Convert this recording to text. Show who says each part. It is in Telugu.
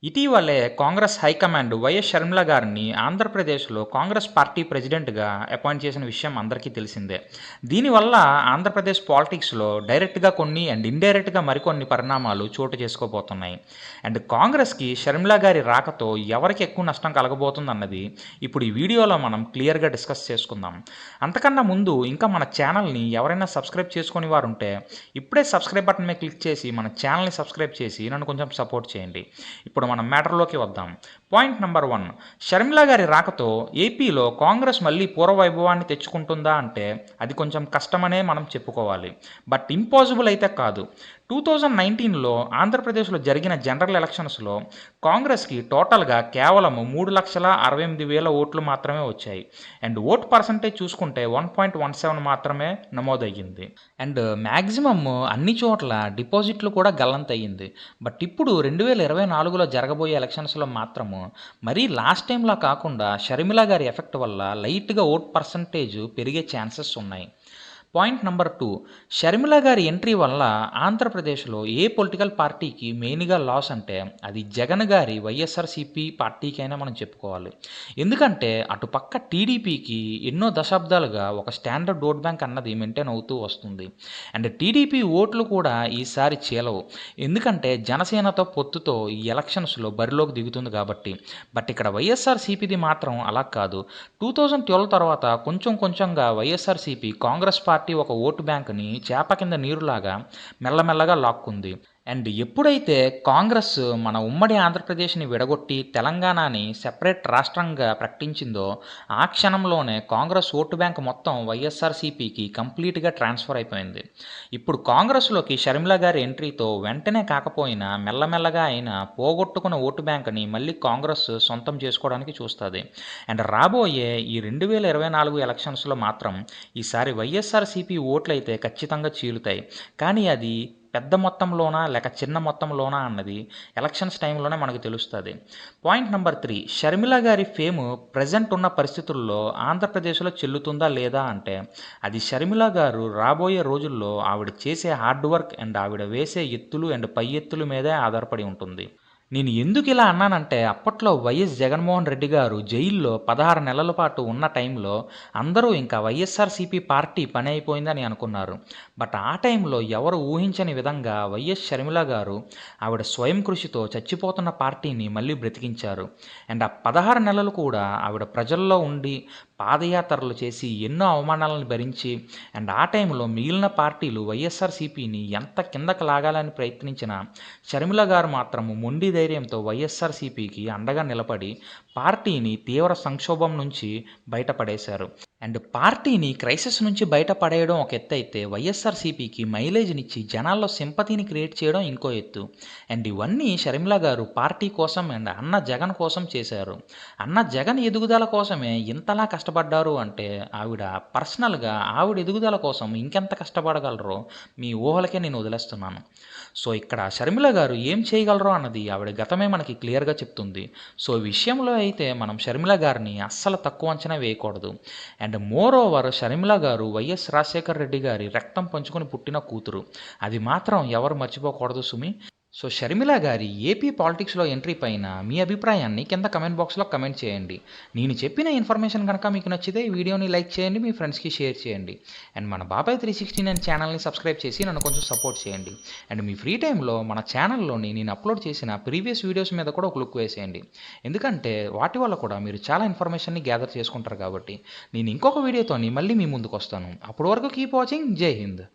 Speaker 1: ఇటీవలే కాంగ్రెస్ హైకమాండ్ వైఎస్ షర్మిల గారిని ఆంధ్రప్రదేశ్లో కాంగ్రెస్ పార్టీ ప్రెసిడెంట్గా అపాయింట్ చేసిన విషయం అందరికీ తెలిసిందే. దీనివల్ల ఆంధ్రప్రదేశ్ పాలిటిక్స్లో డైరెక్ట్గా కొన్ని అండ్ ఇండైరెక్ట్గా మరికొన్ని పరిణామాలు చోటు చేసుకోబోతున్నాయి. అండ్ కాంగ్రెస్కి షర్మిల గారి రాకతో ఎవరికి ఎక్కువ నష్టం కలగబోతుందన్నది ఇప్పుడు ఈ వీడియోలో మనం క్లియర్గా డిస్కస్ చేసుకుందాం. అంతకన్నా ముందు ఇంకా మన ఛానల్ని ఎవరైనా సబ్స్క్రైబ్ చేసుకుని వారు ఉంటే ఇప్పుడే సబ్స్క్రైబ్ బటన్ మీద క్లిక్ చేసి మన ఛానల్ని సబ్స్క్రైబ్ చేసి నన్ను కొంచెం సపోర్ట్ చేయండి. ఇప్పుడు మనం మ్యాటర్లోకి వద్దాం. పాయింట్ నెంబర్ 1, షర్మిల గారి రాకతో ఏపీలో కాంగ్రెస్ మళ్ళీ పూర్వవైభవాన్ని తెచ్చుకుంటుందా అంటే అది కొంచెం కష్టమనే మనం చెప్పుకోవాలి. బట్ ఇంపాసిబుల్ అయితే కాదు. 2019లో ఆంధ్రప్రదేశ్లో జరిగిన జనరల్ ఎలక్షన్స్లో కాంగ్రెస్కి టోటల్గా కేవలం 3,68,000 ఓట్లు మాత్రమే వచ్చాయి. అండ్ ఓట్ పర్సంటేజ్ చూసుకుంటే 1.17 మాత్రమే నమోదయ్యింది. అండ్ మ్యాక్సిమమ్ అన్ని చోట్ల డిపాజిట్లు కూడా గల్లంతయ్యింది. బట్ ఇప్పుడు 2024లో జరగబోయే ఎలక్షన్స్లో మాత్రము మరీ లాస్ట్ టైంలా కాకుండా షర్మిల గారి ఎఫెక్ట్ వల్ల లైట్గా ఓట్ పర్సంటేజ్ పెరిగే ఛాన్సెస్ ఉన్నాయి. పాయింట్ నెంబర్ 2, షర్మిల గారి ఎంట్రీ వల్ల ఆంధ్రప్రదేశ్లో ఏ పొలిటికల్ పార్టీకి మెయిన్గా లాస్ అంటే అది జగన్ గారి వైఎస్ఆర్సీపీ పార్టీకైనా మనం చెప్పుకోవాలి. ఎందుకంటే అటు పక్క టీడీపీకి ఎన్నో దశాబ్దాలుగా ఒక స్టాండర్డ్ ఓట్ బ్యాంక్ అన్నది మెయింటైన్ అవుతూ వస్తుంది. అండ్ టీడీపీ ఓట్లు కూడా ఈసారి చీలవు. ఎందుకంటే జనసేనతో పొత్తుతో ఈ ఎలక్షన్స్లో బరిలోకి దిగుతుంది కాబట్టి. బట్ ఇక్కడ వైఎస్ఆర్సీపీది మాత్రం అలా కాదు. 2012 తర్వాత కొంచెం కొంచెంగా వైఎస్ఆర్సీపీ కాంగ్రెస్ పార్టీ ఒక ఓటు బ్యాంకుని చేప కింద నీరులాగా మెల్లమెల్లగా లాక్కుంది. అండ్ ఎప్పుడైతే కాంగ్రెస్ మన ఉమ్మడి ఆంధ్రప్రదేశ్ని విడగొట్టి తెలంగాణని సెపరేట్ రాష్ట్రంగా ప్రకటించిందో ఆ క్షణంలోనే కాంగ్రెస్ ఓటు బ్యాంక్ మొత్తం వైఎస్ఆర్సీపీకి కంప్లీట్గా ట్రాన్స్ఫర్ అయిపోయింది. ఇప్పుడు కాంగ్రెస్లోకి షర్మిల గారి ఎంట్రీతో వెంటనే కాకపోయినా మెల్లమెల్లగా అయినా పోగొట్టుకున్న ఓటు బ్యాంక్ని మళ్ళీ కాంగ్రెస్ సొంతం చేసుకోవడానికి చూస్తుంది. అండ్ రాబోయే ఈ 2024 ఎలక్షన్స్లో మాత్రం ఈసారి వైఎస్ఆర్సీపీ ఓట్లు అయితే ఖచ్చితంగా చీలుతాయి. కానీ అది పెద్ద మొత్తంలోనా లేక చిన్న మొత్తంలోనా అన్నది ఎలక్షన్స్ టైంలోనే మనకు తెలుస్తుంది. పాయింట్ నెంబర్ 3, షర్మిల గారి ఫేమ్ ప్రజెంట్ ఉన్న పరిస్థితుల్లో ఆంధ్రప్రదేశ్లో చెల్లుతుందా లేదా అంటే అది షర్మిల గారు రాబోయే రోజుల్లో ఆవిడ చేసే హార్డ్ వర్క్ అండ్ ఆవిడ వేసే ఎత్తులు అండ్ పై ఎత్తుల మీదే ఆధారపడి ఉంటుంది. నేను ఎందుకు ఇలా అన్నానంటే అప్పట్లో వైఎస్ జగన్మోహన్ రెడ్డి గారు జైల్లో 16 నెలల పాటు ఉన్న టైంలో అందరూ ఇంకా వైఎస్ఆర్సీపీ పార్టీ పని అయిపోయిందని అనుకున్నారు. బట్ ఆ టైంలో ఎవరు ఊహించని విధంగా వైఎస్ షర్మిల గారు ఆవిడ స్వయం కృషితో చచ్చిపోతున్న పార్టీని మళ్ళీ బ్రతికించారు. అండ్ ఆ 16 నెలలు కూడా ఆవిడ ప్రజల్లో ఉండి పాదయాత్రలు చేసి ఎన్నో అవమానాలను భరించి అండ్ ఆ టైంలో మిగిలిన పార్టీలు వైఎస్ఆర్సీపీని ఎంత కిందకు లాగాలని ప్రయత్నించినా షర్మిల గారు మాత్రము మొండి ధైర్యంతో వైఎస్ఆర్సీపీకి అండగా నిలబడి పార్టీని తీవ్ర సంక్షోభం నుంచి బయటపడేశారు. అండ్ పార్టీని క్రైసిస్ నుంచి బయటపడేయడం ఒక ఎత్తు అయితే వైఎస్ఆర్సీపీకి మైలేజ్నిచ్చి జనాల్లో సింపతిని క్రియేట్ చేయడం ఇంకో ఎత్తు. అండ్ ఇవన్నీ షర్మిల గారు పార్టీ కోసం అండ్ అన్న జగన్ కోసం చేశారు. అన్న జగన్ ఎదుగుదల కోసమే ఇంతలా కష్టపడ్డారు అంటే ఆవిడ పర్సనల్గా ఆవిడ ఎదుగుదల కోసం ఇంకెంత కష్టపడగలరో మీ ఊహలకే నేను వదిలేస్తున్నాను. సో ఇక్కడ షర్మిల గారు ఏం చేయగలరో అన్నది ఆవిడ గతమే మనకి క్లియర్గా చెప్తుంది. సో ఈ విషయంలో అయితే మనం షర్మిల గారిని అస్సలు తక్కువ అంచనా వేయకూడదు. అండ్ మోర్ ఓవర్ షర్మిల గారు వైఎస్ రాజశేఖర రెడ్డి గారి రక్తం పంచుకొని పుట్టిన కూతురు. అది మాత్రం ఎవరు మర్చిపోకూడదు సుమి. సో షర్మిల గారి ఏపీ పాలిటిక్స్లో ఎంట్రీ పైన మీ అభిప్రాయాన్ని కింద కమెంట్ బాక్స్లో కమెంట్ చేయండి. నేను చెప్పిన ఇన్ఫర్మేషన్ కనుక మీకు నచ్చితే ఈ వీడియోని లైక్ చేయండి, మీ ఫ్రెండ్స్కి షేర్ చేయండి. అండ్ మన బాబాయ్ 369 ఛానల్ని సబ్స్క్రైబ్ చేసి నన్ను కొంచెం సపోర్ట్ చేయండి. అండ్ మీ ఫ్రీ టైంలో మన ఛానల్లోని నేను అప్లోడ్ చేసిన ప్రీవియస్ వీడియోస్ మీద కూడా ఒక లుక్ వేసేయండి. ఎందుకంటే వాటి వల్ల కూడా మీరు చాలా ఇన్ఫర్మేషన్ని గ్యాదర్ చేసుకుంటారు కాబట్టి. నేను ఇంకొక వీడియోతోని మళ్ళీ మీ ముందుకు వస్తాను. అప్పటి వరకు కీప్ వాచింగ్. జై హింద్.